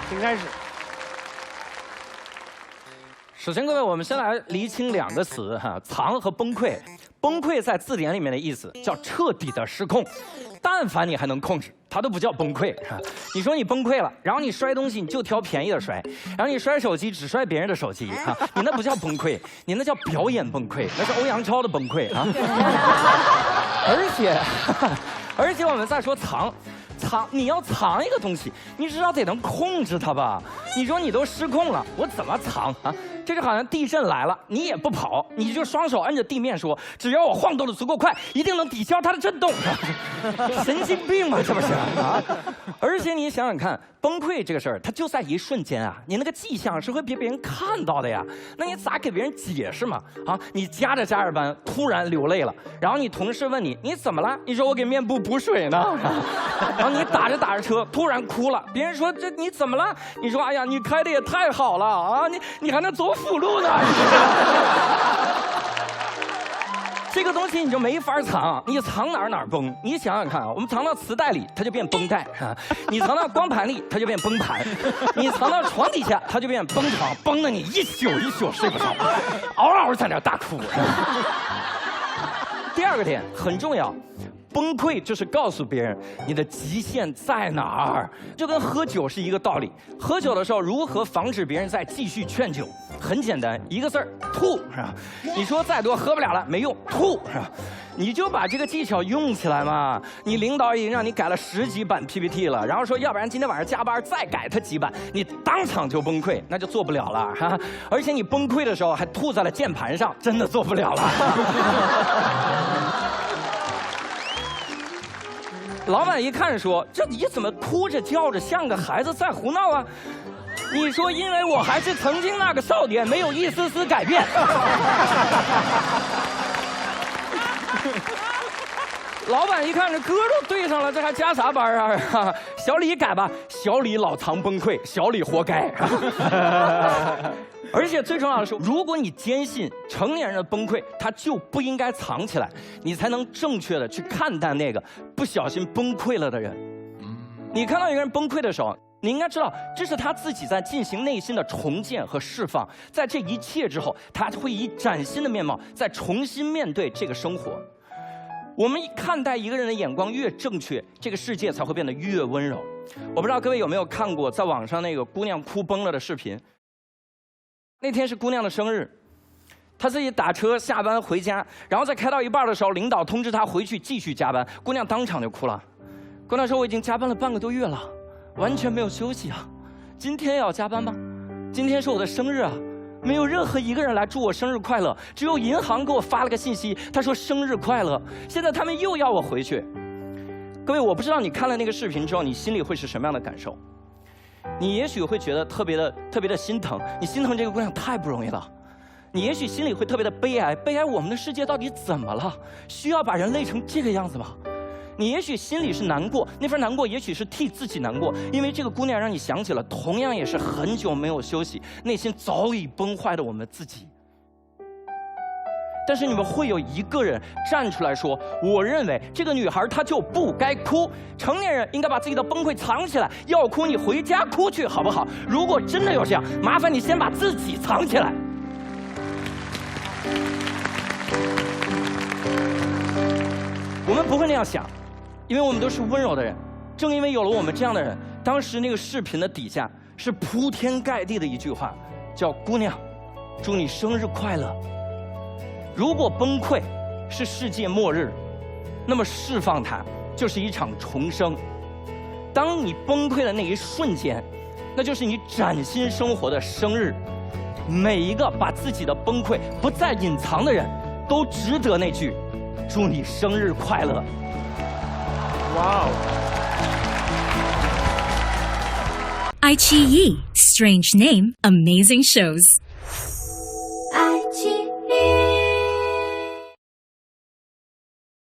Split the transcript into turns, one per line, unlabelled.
请开始。首先，各位，我们先来厘清2个词哈，藏和崩溃。崩溃在字典里面的意思叫彻底的失控，但凡你还能控制，它都不叫崩溃。你说你崩溃了，然后你摔东西你就挑便宜的摔，然后你摔手机只摔别人的手机啊，你那不叫崩溃，你那叫表演崩溃，那是欧阳超的崩溃啊。而且我们再说藏，你要藏一个东西，你至少得能控制它吧？你说你都失控了，我怎么藏啊？这就好像地震来了，你也不跑，你就双手按着地面说，只要我晃动的足够快，一定能抵消它的震动。神经病嘛，这不是啊？而且你想想看，崩溃这个事儿，它就在一瞬间啊，你那个迹象是会被别人看到的呀。那你咋给别人解释嘛？啊，你夹着加班突然流泪了，然后你同事问你怎么了？你说我给面部补水呢。然后你打着车突然哭了，别人说这你怎么了？你说哎呀，你开的也太好了啊，你还能走辅路呢。这个东西你就没法藏，你藏哪儿崩。你想想看啊，我们藏到磁带里，它就变绷带啊；你藏到光盘里，它就变崩盘；你藏到床底下，它就变崩床，崩得你一宿睡不着，嗷在那大哭。第2个点很重要。崩溃就是告诉别人你的极限在哪儿，就跟喝酒是一个道理。喝酒的时候，如何防止别人再继续劝酒？很简单，一个字儿，吐，是吧？你说再多喝不了了，没用，吐，是吧？你就把这个技巧用起来嘛。你领导已经让你改了10几版 PPT 了，然后说要不然今天晚上加班再改它几版，你当场就崩溃，那就做不了了哈。而且你崩溃的时候还吐在了键盘上，真的做不了了。老板一看说：“这你怎么哭着叫着像个孩子在胡闹啊？”你说：“因为我还是曾经那个少年，没有一丝丝改变。”老板一看这歌都对上了，这还加啥班啊？小李改吧，小李老藏崩溃，小李活该。而且最重要的是，如果你坚信成年人的崩溃，他就不应该藏起来，你才能正确的去看待那个不小心崩溃了的人。你看到一个人崩溃的时候，你应该知道，这是他自己在进行内心的重建和释放。在这一切之后，他会以崭新的面貌再重新面对这个生活。我们看待一个人的眼光越正确，这个世界才会变得越温柔。我不知道各位有没有看过在网上那个姑娘哭崩了的视频。那天是姑娘的生日，她自己打车下班回家，然后在开到一半的时候，领导通知她回去继续加班，姑娘当场就哭了。姑娘说：“我已经加班了半个多月了，完全没有休息啊！今天也要加班吗？今天是我的生日啊！没有任何一个人来祝我生日快乐，只有银行给我发了个信息，他说生日快乐。现在他们又要我回去。”各位，我不知道你看了那个视频之后，你心里会是什么样的感受？你也许会觉得特别的心疼，你心疼这个姑娘太不容易了。你也许心里会特别的悲哀，我们的世界到底怎么了？需要把人累成这个样子吗？你也许心里是难过，那份难过也许是替自己难过，因为这个姑娘让你想起了同样也是很久没有休息，内心早已崩坏的我们自己。但是你们会有一个人站出来说：“我认为这个女孩她就不该哭，成年人应该把自己的崩溃藏起来，要哭你回家哭去，好不好？如果真的有这样，麻烦你先把自己藏起来。”我们不会那样想，因为我们都是温柔的人。正因为有了我们这样的人，当时那个视频的底下是铺天盖地的一句话，叫“姑娘，祝你生日快乐”。如果崩溃是世界末日，那么释放它就是一场重生。当你崩溃的那一瞬间，那就是你崭新生活的生日。每一个把自己的崩溃不再隐藏的人，都值得那句“祝你生日快乐”。哇哦！iQIYI,
strange name, amazing shows.